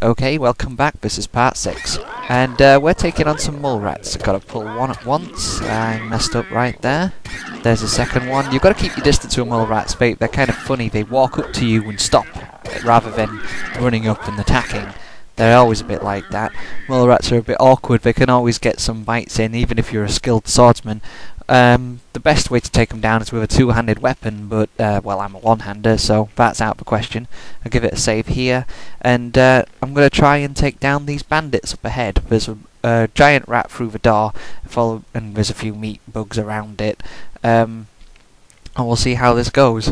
Okay, welcome back. This is part 6. And we're taking on some mole rats. I've got to pull one at once. I messed up right there. There's the second one. You've got to keep your distance with mole rats. They're kind of funny. They walk up to you and stop, rather than running up and attacking. They're always a bit like that. Mole rats are a bit awkward. They can always get some bites in, even if you're a skilled swordsman. The best way to take them down is with a two-handed weapon, but, well, I'm a one-hander, so that's out of the question. I'll give it a save here, and I'm going to try and take down these bandits up ahead. There's a giant rat through the door, and there's a few meat bugs around it, and we'll see how this goes.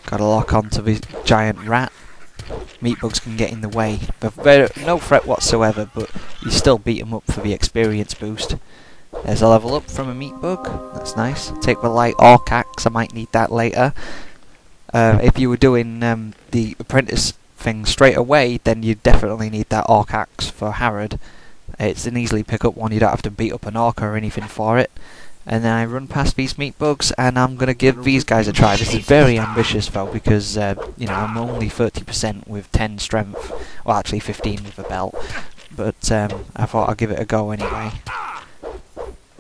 Got to lock onto the giant rat. Meat bugs can get in the way. They're no threat whatsoever, but you still beat them up for the experience boost. There's a level up from a meat bug. That's nice. Take the light orc axe. I might need that later. If you were doing the apprentice thing straight away, then you definitely need that orc axe for Harrod. It's an easily pick up one. You don't have to beat up an orc or anything for it. And then I run past these meat bugs, and I'm going to give these guys a try. This is very ambitious, though, because, you know, I'm only 30% with 10 strength. Well, actually 15 with a belt. But I thought I'd give it a go anyway.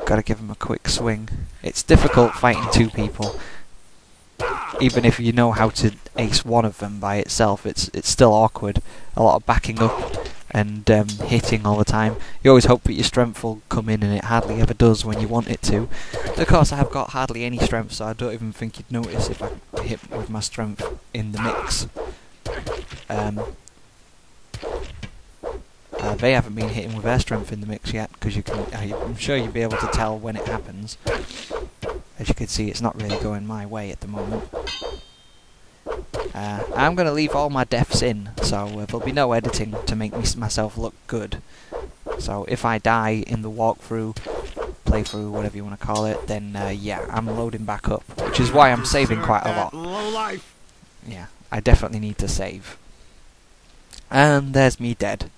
Got to give them a quick swing. It's difficult fighting two people. Even if you know how to ace one of them by itself, it's still awkward. A lot of backing up and hitting all the time. You always hope that your strength will come in, and it hardly ever does when you want it to. Of course, I have got hardly any strength, so I don't even think you'd notice if I hit with my strength in the mix. They haven't been hitting with their strength in the mix yet, because I'm sure you'll be able to tell when it happens. As you can see, it's not really going my way at the moment. I'm going to leave all my deaths in, so there'll be no editing to make myself look good. So if I die in the walkthrough, playthrough, whatever you want to call it, then yeah, I'm loading back up, which is why I'm saving quite a lot. Yeah, I definitely need to save. And there's me dead.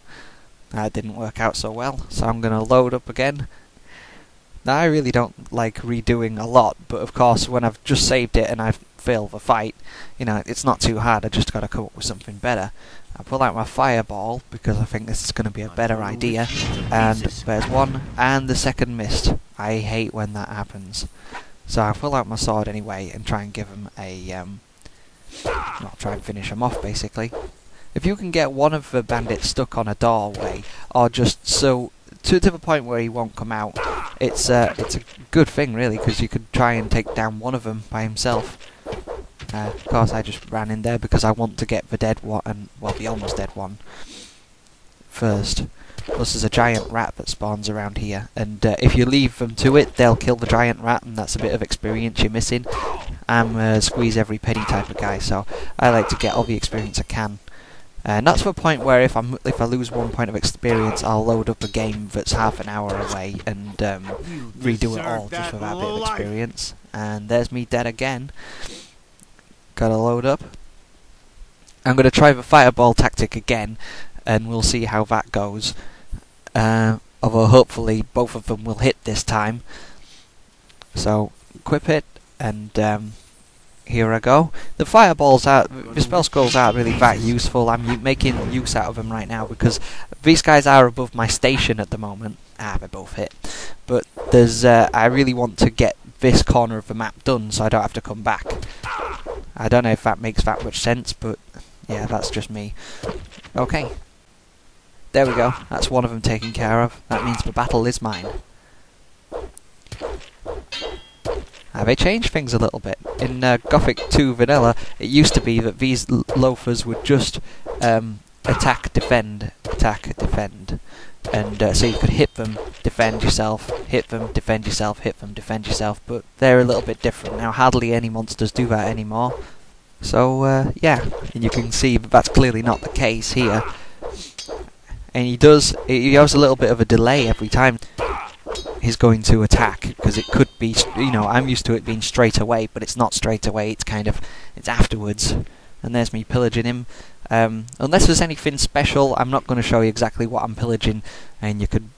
That didn't work out so well, so I'm going to load up again. Now, I really don't like redoing a lot, but of course when I've just saved it and I've failed the fight, you know, it's not too hard. I just got to come up with something better. I pull out my fireball because I think this is going to be a better idea, and there's one, and the second missed. I hate when that happens. So I pull out my sword anyway and try and give him a well, try and finish him off basically. If you can get one of the bandits stuck on a doorway, or just so to the point where he won't come out, it's a good thing really, because you could try and take down one of them by himself. Of course, I just ran in there because I want to get the dead one, and well, the almost dead one first. Plus, there's a giant rat that spawns around here, and if you leave them to it, they'll kill the giant rat, and that's a bit of experience you're missing. I'm a squeeze every penny type of guy, so I like to get all the experience I can. Not to a point where if I lose 1 point of experience, I'll load up a game that's half an hour away and redo it all just for that bit of experience. And there's me dead again. Gotta load up. I'm gonna try the fireball tactic again, and we'll see how that goes. Although hopefully both of them will hit this time. So equip it, and here I go. The fireballs the spell scrolls aren't really that useful. I'm making use out of them right now because these guys are above my station at the moment. They both hit. But there's I really want to get this corner of the map done so I don't have to come back. I don't know if that makes that much sense, but yeah, that's just me. Okay. There we go. That's one of them taken care of. That means the battle is mine. They changed things a little bit. In Gothic 2 Vanilla, it used to be that these loafers would just attack, defend, and so you could hit them, defend yourself, hit them, defend yourself, hit them, defend yourself, but they're a little bit different. Now hardly any monsters do that anymore. So yeah, and you can see that that's clearly not the case here. And he has a little bit of a delay every time he's going to attack, because it could be, you know, I'm used to it being straight away, but it's not straight away, it's afterwards. And there's me pillaging him. Unless there's anything special, I'm not going to show you exactly what I'm pillaging, and you could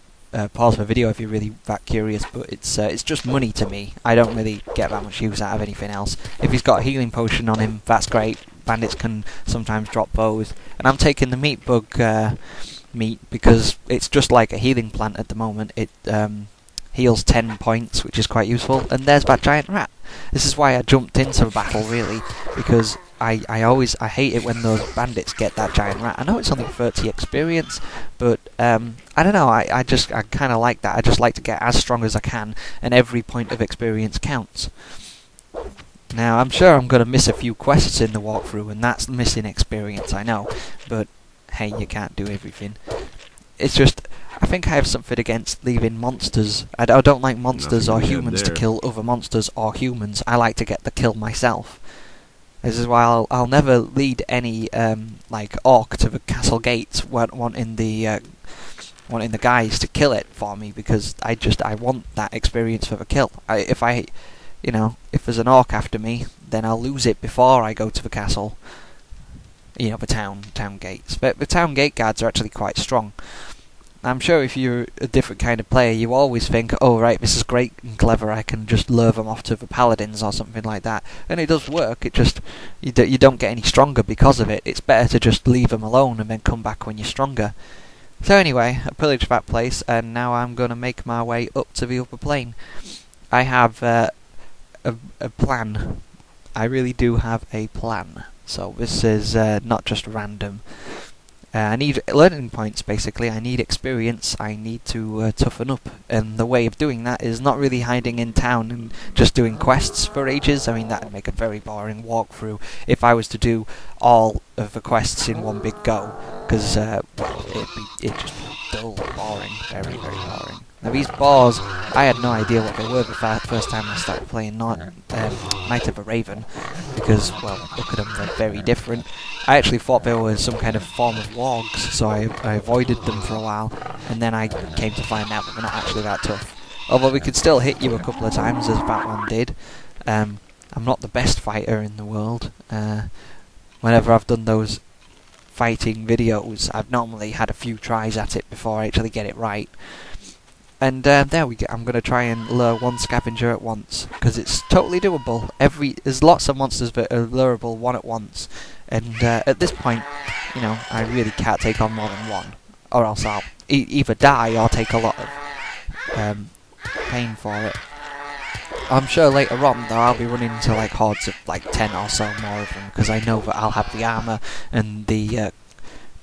pause the video if you're really that curious, but it's just money to me. I don't really get that much use out of anything else. If he's got a healing potion on him, that's great. bandits can sometimes drop bows, and I'm taking the meat bug meat because it's just like a healing plant at the moment. It heals 10 points, which is quite useful. And there's that giant rat. This is why I jumped into a battle, really, because I hate it when those bandits get that giant rat. I know it's only 30 experience, but I don't know, I kind of like that. I just like to get as strong as I can, and every point of experience counts. Now, I'm sure I'm going to miss a few quests in the walkthrough, and that's missing experience, I know, but hey, you can't do everything. It's just, I think I have something against leaving monsters. I don't like monsters or humans to kill other monsters or humans. I like to get the kill myself. This is why I'll never lead any like orc to the castle gates wanting the guys to kill it for me, because I want that experience for the kill. If there's an orc after me, then I'll lose it before I go to the castle. You know, the town gates. But the town gate guards are actually quite strong. I'm sure if you're a different kind of player, you always think, oh right, this is great and clever, I can just lure them off to the paladins or something like that. And it does work, it just, you don't get any stronger because of it. It's better to just leave them alone and then come back when you're stronger. So anyway, I pillaged that place, and now I'm going to make my way up to the upper plane. I have a plan. I really do have a plan. So this is not just random. I need learning points, basically. I need experience. I need to toughen up. And the way of doing that is not really hiding in town and just doing quests for ages. I mean, that would make a very boring walkthrough if I was to do all of the quests in one big go. Because, well, it'd just be dull, boring, very, very boring. Now these boars, I had no idea what they were the first time I started playing Knight of the Raven, because, well, look at them, they're very different. I actually thought they were some kind of form of wargs, so I avoided them for a while, and then I came to find out that they're not actually that tough. Although we could still hit you a couple of times, as that one did. I'm not the best fighter in the world. Whenever I've done those fighting videos, I've normally had a few tries at it before I actually get it right. And there we go. I'm going to try and lure one scavenger at once, because it's totally doable. There's lots of monsters that are lureable one at once, and at this point, you know, I really can't take on more than one, or else I'll either die or take a lot of pain for it. I'm sure later on, though, I'll be running into like hordes of like 10 or so more of them, because I know that I'll have the armor and the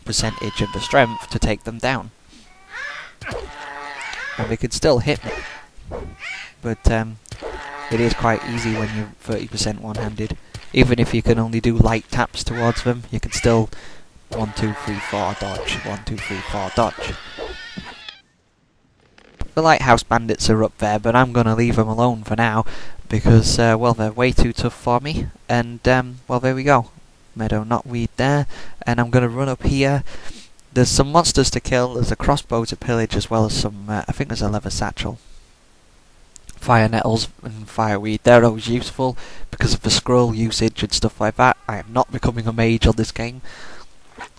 percentage of the strength to take them down. And they could still hit me, but it is quite easy when you're 30% one-handed. Even if you can only do light taps towards them, you can still 1, 2, 3, 4 dodge, 1, 2, 3, 4 dodge. The lighthouse bandits are up there, but I'm going to leave them alone for now, because, well, they're way too tough for me, and, well, there we go. Meadow knotweed there, and I'm going to run up here. There's some monsters to kill, there's a crossbow to pillage, as well as some, I think there's a leather satchel. Fire nettles and fireweed, they're always useful, because of the scroll usage and stuff like that. I am not becoming a mage on this game.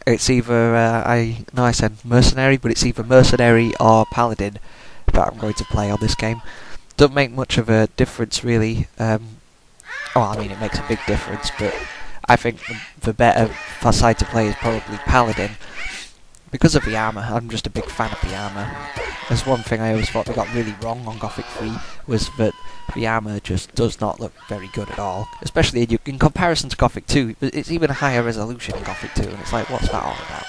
It's either, I know I said mercenary, but it's either mercenary or paladin that I'm going to play on this game. Doesn't make much of a difference, really. Well, I mean, it makes a big difference, but I think the better side to play is probably paladin. Because of the armour, I'm just a big fan of the armour. There's one thing I always thought they got really wrong on Gothic 3, was that the armour just does not look very good at all. Especially in comparison to Gothic 2, it's even a higher resolution in Gothic 2, and it's like, what's that all about?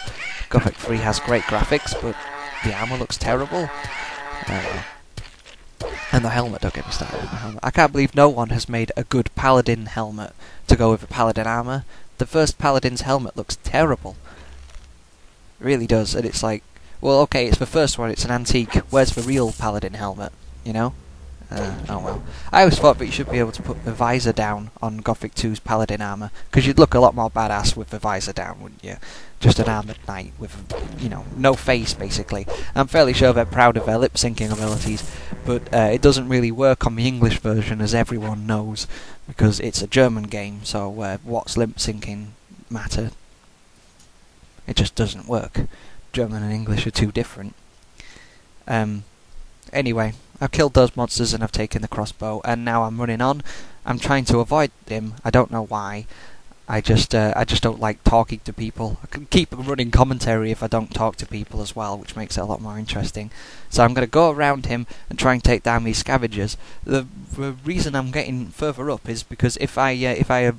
Gothic 3 has great graphics, but the armour looks terrible. And the helmet, don't get me started on the helmet. I can't believe no one has made a good paladin helmet to go with the paladin armour. The first paladin's helmet looks terrible. It really does, and it's like, well, okay, it's the first one, it's an antique, where's the real paladin helmet, you know? Oh well. I always thought that you should be able to put the visor down on Gothic 2's paladin armour, because you'd look a lot more badass with the visor down, wouldn't you? Just an armoured knight with, you know, no face, basically. I'm fairly sure they're proud of their lip-syncing abilities, but it doesn't really work on the English version, as everyone knows, because it's a German game, so what's lip-syncing matter? It just doesn't work. German and English are too different. Anyway, I've killed those monsters and I've taken the crossbow, and now I'm running on. I'm trying to avoid him. I don't know why. I just don't like talking to people. I can keep a running commentary if I don't talk to people as well, which makes it a lot more interesting. So I'm going to go around him and try and take down these scavengers. The reason I'm getting further up is because if I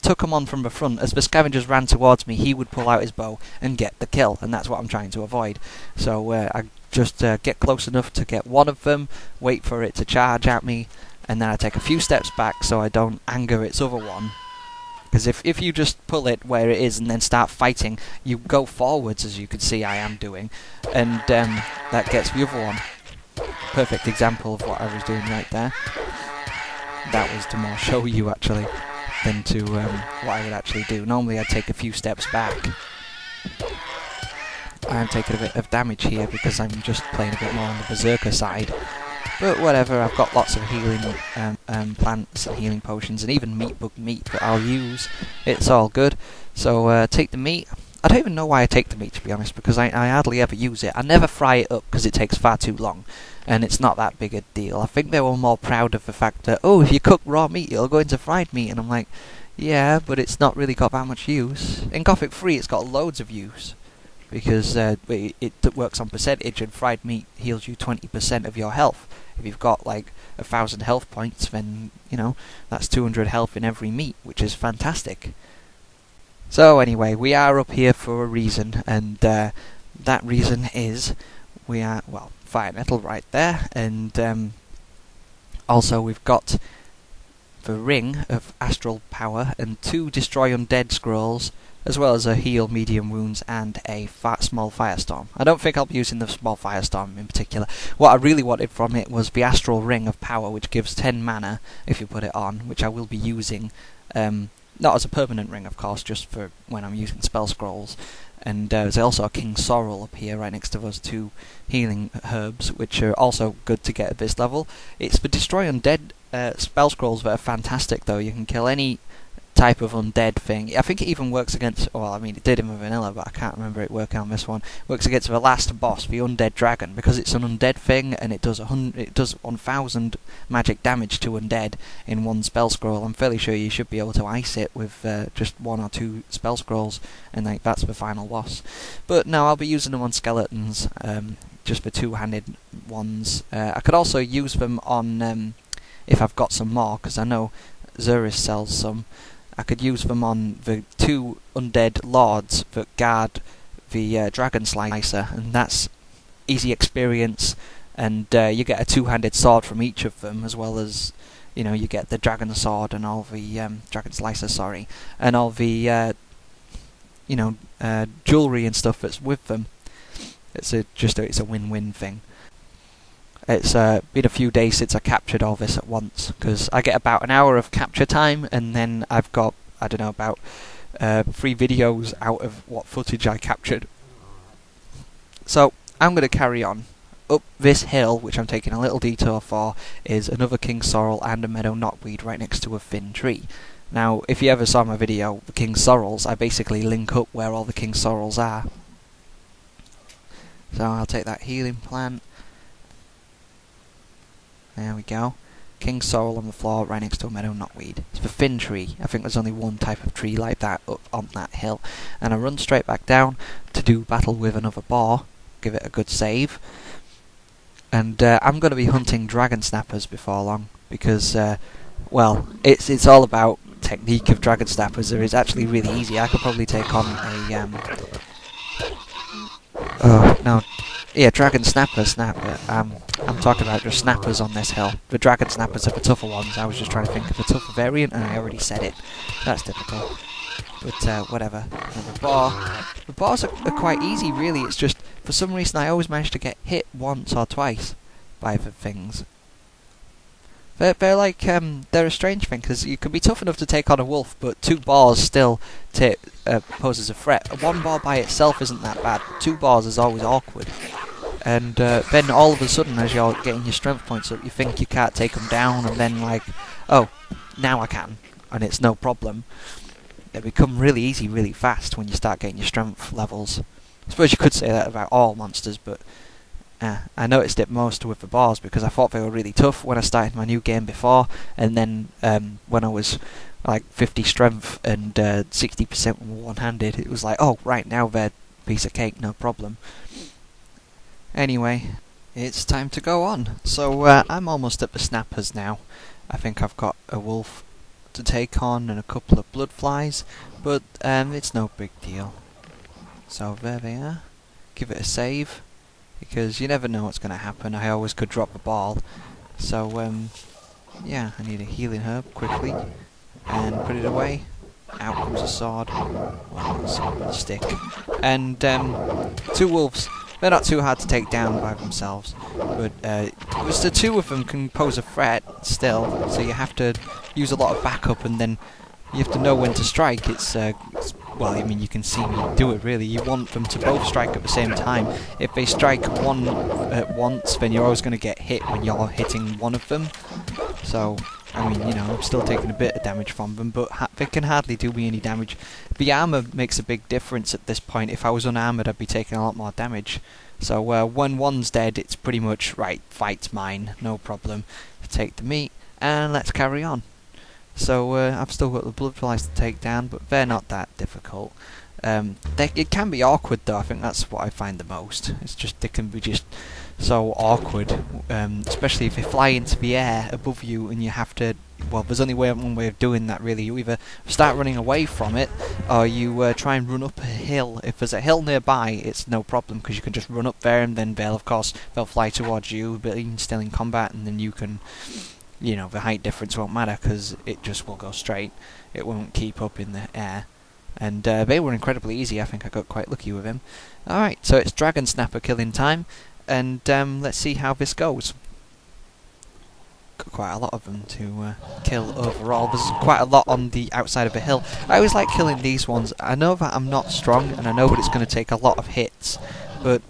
took him on from the front, as the scavengers ran towards me, he would pull out his bow and get the kill, and that's what I'm trying to avoid. So I just get close enough to get one of them, wait for it to charge at me, and then I take a few steps back so I don't anger its other one. Because if you just pull it where it is and then start fighting, you go forwards, as you can see I am doing, and that gets the other one. Perfect example of what I was doing right there. That was to more show you, actually, than to what I would actually do. Normally I'd take a few steps back. I am taking a bit of damage here because I'm just playing a bit more on the Berserker side. But whatever, I've got lots of healing plants and healing potions, and even meat bug meat that I'll use. It's all good. So take the meat. I don't even know why I take the meat, to be honest, because I hardly ever use it. I never fry it up because it takes far too long, and it's not that big a deal. I think they were more proud of the fact that, oh, if you cook raw meat, it'll go into fried meat, and I'm like, yeah, but it's not really got that much use. In Gothic 3, it's got loads of use, because it works on percentage, and fried meat heals you 20% of your health. If you've got like 1,000 health points, then, you know, that's 200 health in every meat, which is fantastic. So anyway, we are up here for a reason, and that reason is we are, well, fire metal right there, and also we've got the Ring of Astral Power and 2 Destroy Undead scrolls, as well as a heal medium wounds and a small firestorm. I don't think I'll be using the small firestorm in particular. What I really wanted from it was the Astral Ring of Power, which gives 10 mana if you put it on, which I will be using, not as a permanent ring, of course, just for when I'm using spell scrolls. And there's also a King Sorrel up here right next to those 2 healing herbs, which are also good to get at this level. It's the Destroy Undead spell scrolls that are fantastic, though. You can kill any type of undead thing. I think it even works against, well, I mean, it did in the vanilla, but I can't remember it working on this one. Works against the last boss, the undead dragon, because it's an undead thing, and it does 1,000 magic damage to undead in one spell scroll. I'm fairly sure you should be able to ice it with just 1 or 2 spell scrolls, and like that's the final boss. But no, I'll be using them on skeletons, just the 2-handed ones. I could also use them on if I've got some more, because I know Xurus sells some. I could use them on the 2 undead lords that guard the dragon slicer, and that's easy experience, and you get a 2-handed sword from each of them, as well as, you know, you get the dragon sword and all the dragon slicer, sorry, and all the you know, jewelry and stuff that's with them. It's a win-win thing. It's been a few days since I captured all this at once, because I get about an hour of capture time, and then I've got, I don't know, about 3 videos out of what footage I captured. So I'm going to carry on. Up this hill, which I'm taking a little detour for, is another King Sorrel and a meadow knotweed right next to a thin tree. Now, if you ever saw my video, the King Sorrels, I basically link up where all the King Sorrels are. So I'll take that healing plant. There we go. King Sorrel on the floor right next to a meadow knotweed. It's the thin tree. I think there's only one type of tree like that up on that hill. And I run straight back down to do battle with another boar. Give it a good save. And I'm going to be hunting dragon snappers before long, because, well, it's all about technique of dragon snappers. There is actually really easy. I could probably take on a oh no. Yeah, dragon snapper. I'm talking about just snappers on this hill. The dragon snappers are the tougher ones. I was just trying to think of a tougher variant, and I already said it. That's typical. But whatever. And the bars are quite easy, really. It's just, for some reason, I always manage to get hit once or twice by the things. They're like, they're a strange thing, because you can be tough enough to take on a wolf, but 2 boars still poses a threat. 1 boar by itself isn't that bad, but 2 boars is always awkward. And then all of a sudden, as you're getting your strength points up, you think you can't take them down, and then like, oh, now I can, and it's no problem. They become really easy really fast when you start getting your strength levels. I suppose you could say that about all monsters, but I noticed it most with the bars because I thought they were really tough when I started my new game before, and then when I was like 50 strength and 60% one-handed, it was like, oh, right, now they're a piece of cake, no problem. Anyway, it's time to go on. So I'm almost at the snappers now. I think I've got a wolf to take on and a couple of blood flies, but it's no big deal. So there they are. Give it a save, because you never know what's going to happen. I always could drop the ball. So yeah, I need a healing herb quickly and put it away. Out comes a sword. Well, it's a stick. And 2 wolves. They're not too hard to take down by themselves, but the 2 of them can pose a threat still, so you have to use a lot of backup, and then you have to know when to strike. Well, I mean, you can see me do it really. You want them to both strike at the same time. If they strike one at once, then you're always going to get hit when you're hitting one of them. So, I mean, you know, I'm still taking a bit of damage from them, but they can hardly do me any damage. The armour makes a big difference at this point. If I was unarmoured, I'd be taking a lot more damage. So when one's dead, it's pretty much, right, fight's mine, no problem. Take the meat, and let's carry on. So I've still got the blood flies to take down, but they're not that difficult. It can be awkward though. I think that's what I find the most. It's just they can be just so awkward, especially if they fly into the air above you and you have to. Well, there's only one way of doing that really. You either start running away from it, or you try and run up a hill. If there's a hill nearby, it's no problem because you can just run up there, and then they'll fly towards you, but still in combat, and then you can. You know, the height difference won't matter because it just will go straight. It won't keep up in the air. And they were incredibly easy. I think I got quite lucky with him. Alright, so it's Dragon Snapper killing time. And let's see how this goes. Got quite a lot of them to kill overall. There's quite a lot on the outside of the hill. I always like killing these ones. I know that I'm not strong, and I know that it's going to take a lot of hits. But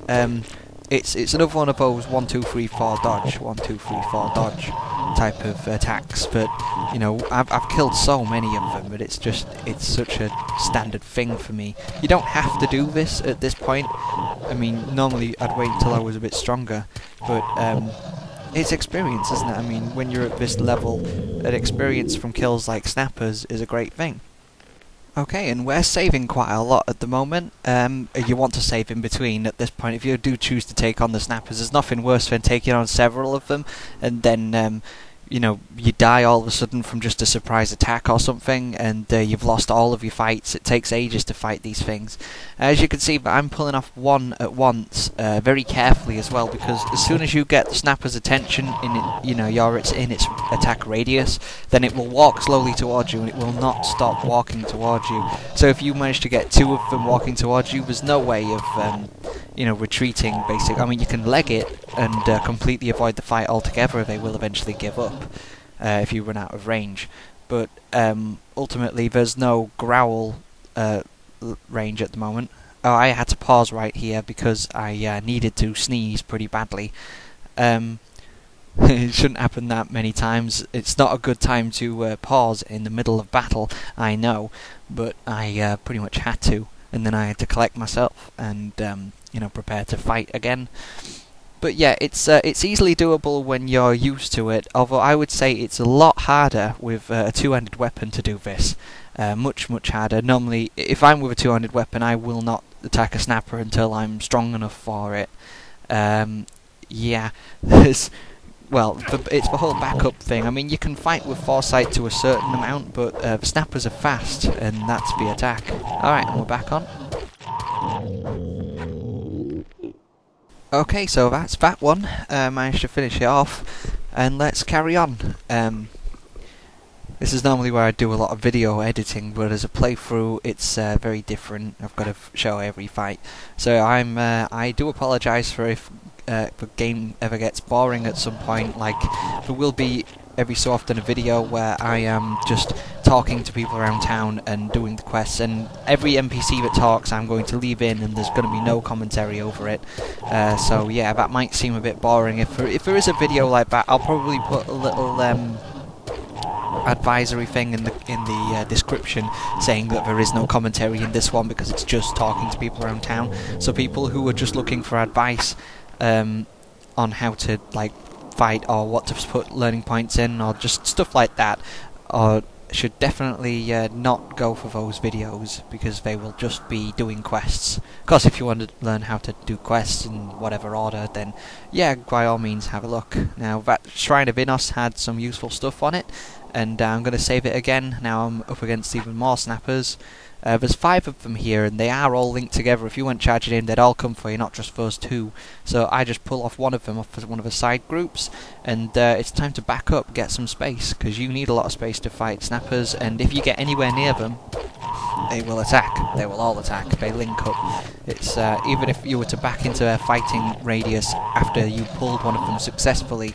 it's another one of those 1, 2, 3, 4 dodge, 1, 2, 3, 4 dodge type of attacks. But you know, I've killed so many of them, but it's such a standard thing for me. You don't have to do this at this point. I mean, normally I'd wait until I was a bit stronger, but it's experience, isn't it? I mean, when you're at this level, an experience from kills like snappers is a great thing. Okay, and we're saving quite a lot at the moment. You want to save in between at this point. If you do choose to take on the snappers, there's nothing worse than taking on several of them, and then you know, you die all of a sudden from just a surprise attack or something, and you've lost all of your fights. It takes ages to fight these things. As you can see, I'm pulling off one at once, very carefully as well, because as soon as you get the snapper's attention, it's in its attack radius, then it will walk slowly towards you, and it will not stop walking towards you. So if you manage to get 2 of them walking towards you, there's no way of retreating, basically. I mean, you can leg it and completely avoid the fight altogether. They will eventually give up if you run out of range. But ultimately, there's no growl range at the moment. Oh, I had to pause right here because I needed to sneeze pretty badly. It shouldn't happen that many times. It's not a good time to pause in the middle of battle, I know, but I pretty much had to. And then I had to collect myself and prepare to fight again. But yeah, it's easily doable when you're used to it. Although I would say it's a lot harder with a 2-handed weapon to do this. Much harder. Normally, if I'm with a 2-handed weapon, I will not attack a snapper until I'm strong enough for it. Yeah, well, it's the whole backup thing. I mean, you can fight with foresight to a certain amount, but the snappers are fast, and that's the attack. Alright, and we're back on. Okay, so that's that one. Managed to finish it off, and let's carry on. This is normally where I do a lot of video editing, but as a playthrough, it's very different. I've got to show every fight. So I do apologise for if the game ever gets boring at some point. Like, there will be every so often a video where I am just talking to people around town and doing the quests, and every NPC that talks I'm going to leave in, and there's going to be no commentary over it. So yeah, that might seem a bit boring. If there is a video like that, I'll probably put a little advisory thing in the description saying that there is no commentary in this one because it's just talking to people around town. So people who are just looking for advice, on how to like fight or what to put learning points in or just stuff like that, or should definitely not go for those videos, because they will just be doing quests. Of course, if you want to learn how to do quests in whatever order, then yeah, by all means have a look. Now, that Shrine of Innos had some useful stuff on it, and I'm going to save it again. Now I'm up against even more snappers. There's 5 of them here, and they are all linked together. If you went charging in, they'd all come for you, not just those 2. So I just pull off one of them off as one of the side groups, and it's time to back up, get some space, because you need a lot of space to fight snappers, and if you get anywhere near them, they will attack. They will all attack. They link up. It's even if you were to back into a fighting radius after you pulled one of them successfully,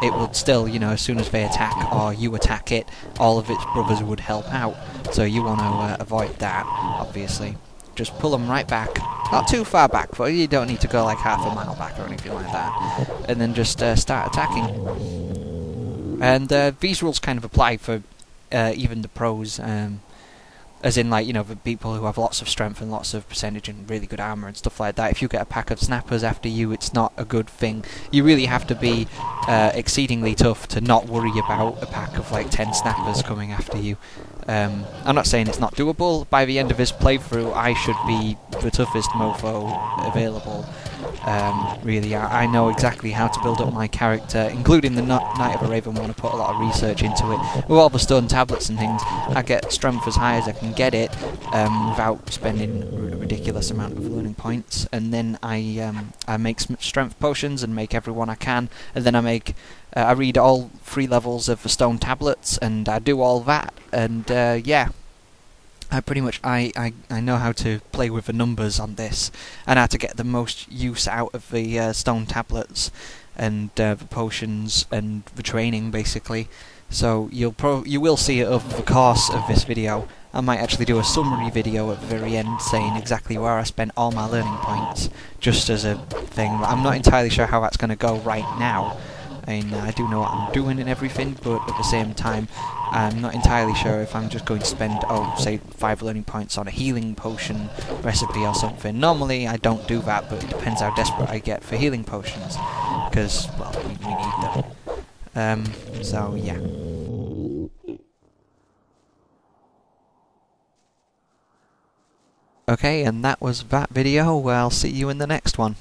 it would still, you know, as soon as they attack or you attack it, all of its brothers would help out. So you want to avoid that, obviously. Just pull them right back. Not too far back, but you don't need to go like half a mile back or anything like that. And then just start attacking. And these rules kind of apply for even the pros. As in, like, you know, the people who have lots of strength and lots of percentage and really good armor and stuff like that. If you get a pack of snappers after you, it's not a good thing. You really have to be exceedingly tough to not worry about a pack of like 10 snappers coming after you. I'm not saying it's not doable. By the end of this playthrough, I should be the toughest mofo available. Really, I know exactly how to build up my character, including the Knight of the Raven one. I put a lot of research into it. With all the stone tablets and things, I get strength as high as I can get it, without spending a ridiculous amount of learning points. And then I make strength potions and make every one I can, and then I read all 3 levels of the stone tablets, and I do all that, and yeah. I pretty much I know how to play with the numbers on this, and how to get the most use out of the stone tablets and the potions and the training, basically. So you will see it over the course of this video. I might actually do a summary video at the very end saying exactly where I spent all my learning points, just as a thing. I'm not entirely sure how that's going to go right now. I mean, I do know what I'm doing and everything, but at the same time, I'm not entirely sure if I'm just going to spend, say 5 learning points on a healing potion recipe or something. Normally I don't do that, but it depends how desperate I get for healing potions, because, well, we need them. So yeah. Okay, and that was that video. I'll see you in the next one.